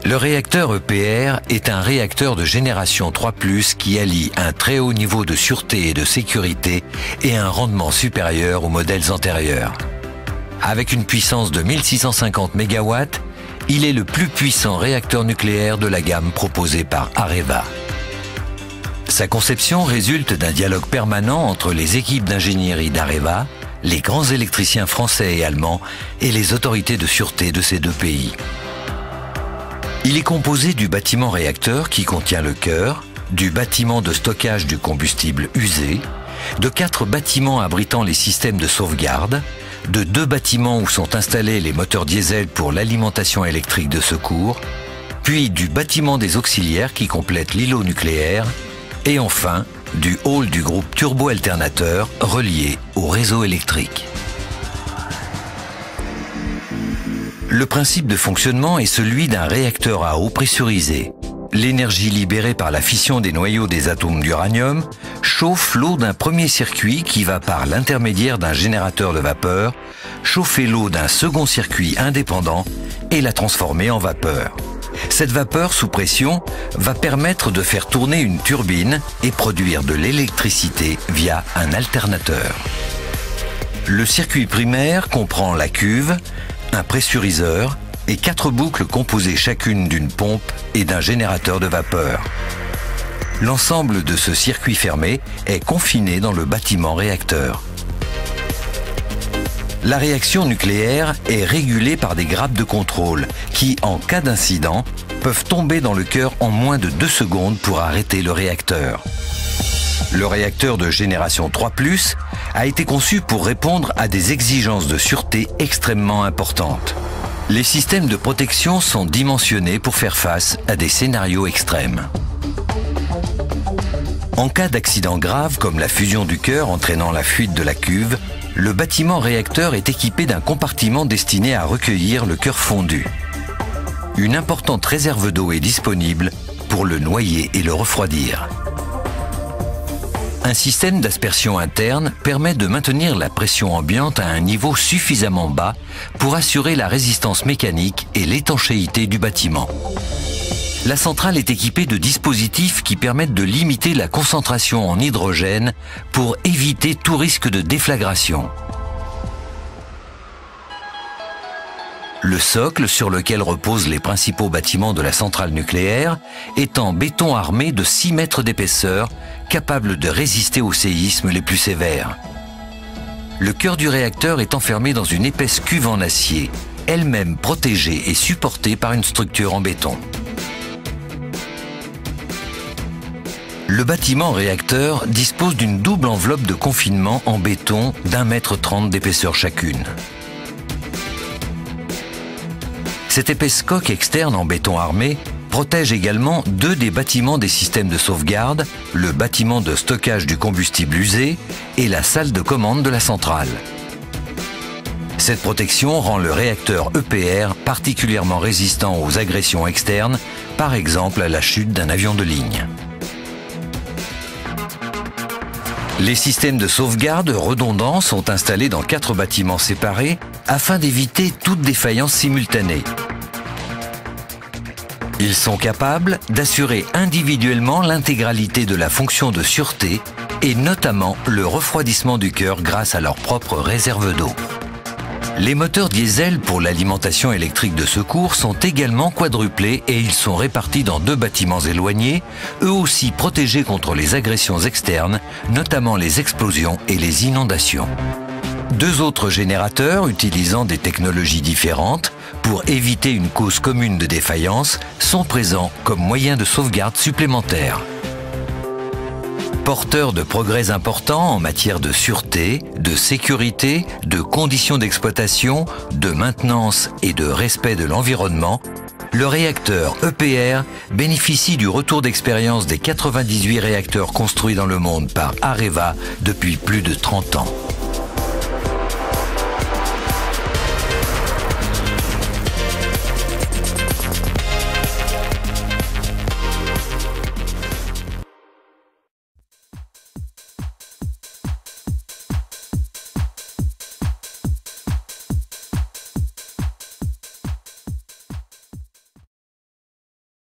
Le réacteur EPR est un réacteur de génération 3+, qui allie un très haut niveau de sûreté et de sécurité et un rendement supérieur aux modèles antérieurs. Avec une puissance de 1650 MW, il est le plus puissant réacteur nucléaire de la gamme proposée par Areva. Sa conception résulte d'un dialogue permanent entre les équipes d'ingénierie d'Areva, les grands électriciens français et allemands et les autorités de sûreté de ces deux pays. Il est composé du bâtiment réacteur qui contient le cœur, du bâtiment de stockage du combustible usé, de 4 bâtiments abritant les systèmes de sauvegarde, de 2 bâtiments où sont installés les moteurs diesel pour l'alimentation électrique de secours, puis du bâtiment des auxiliaires qui complète l'îlot nucléaire, et enfin du hall du groupe turbo-alternateur relié au réseau électrique. Le principe de fonctionnement est celui d'un réacteur à eau pressurisé. L'énergie libérée par la fission des noyaux des atomes d'uranium chauffe l'eau d'un premier circuit qui va par l'intermédiaire d'un générateur de vapeur, chauffer l'eau d'un second circuit indépendant et la transformer en vapeur. Cette vapeur sous pression va permettre de faire tourner une turbine et produire de l'électricité via un alternateur. Le circuit primaire comprend la cuve, un pressuriseur et 4 boucles composées chacune d'une pompe et d'un générateur de vapeur. L'ensemble de ce circuit fermé est confiné dans le bâtiment réacteur. La réaction nucléaire est régulée par des grappes de contrôle qui, en cas d'incident, peuvent tomber dans le cœur en moins de 2 secondes pour arrêter le réacteur. Le réacteur de génération 3+, a été conçu pour répondre à des exigences de sûreté extrêmement importantes. Les systèmes de protection sont dimensionnés pour faire face à des scénarios extrêmes. En cas d'accident grave comme la fusion du cœur entraînant la fuite de la cuve, le bâtiment réacteur est équipé d'un compartiment destiné à recueillir le cœur fondu. Une importante réserve d'eau est disponible pour le noyer et le refroidir. Un système d'aspersion interne permet de maintenir la pression ambiante à un niveau suffisamment bas pour assurer la résistance mécanique et l'étanchéité du bâtiment. La centrale est équipée de dispositifs qui permettent de limiter la concentration en hydrogène pour éviter tout risque de déflagration. Le socle sur lequel reposent les principaux bâtiments de la centrale nucléaire est en béton armé de 6 mètres d'épaisseur, capable de résister aux séismes les plus sévères. Le cœur du réacteur est enfermé dans une épaisse cuve en acier, elle-même protégée et supportée par une structure en béton. Le bâtiment réacteur dispose d'une double enveloppe de confinement en béton d'1,30 m d'épaisseur chacune. Cette épaisse coque externe en béton armé protège également 2 des bâtiments des systèmes de sauvegarde, le bâtiment de stockage du combustible usé et la salle de commande de la centrale. Cette protection rend le réacteur EPR particulièrement résistant aux agressions externes, par exemple à la chute d'un avion de ligne. Les systèmes de sauvegarde redondants sont installés dans 4 bâtiments séparés afin d'éviter toute défaillance simultanée. Ils sont capables d'assurer individuellement l'intégralité de la fonction de sûreté et notamment le refroidissement du cœur grâce à leur propre réserve d'eau. Les moteurs diesel pour l'alimentation électrique de secours sont également quadruplés et ils sont répartis dans 2 bâtiments éloignés, eux aussi protégés contre les agressions externes, notamment les explosions et les inondations. 2 autres générateurs utilisant des technologies différentes pour éviter une cause commune de défaillance sont présents comme moyen de sauvegarde supplémentaire. Porteur de progrès importants en matière de sûreté, de sécurité, de conditions d'exploitation, de maintenance et de respect de l'environnement, le réacteur EPR bénéficie du retour d'expérience des 98 réacteurs construits dans le monde par Areva depuis plus de 30 ans.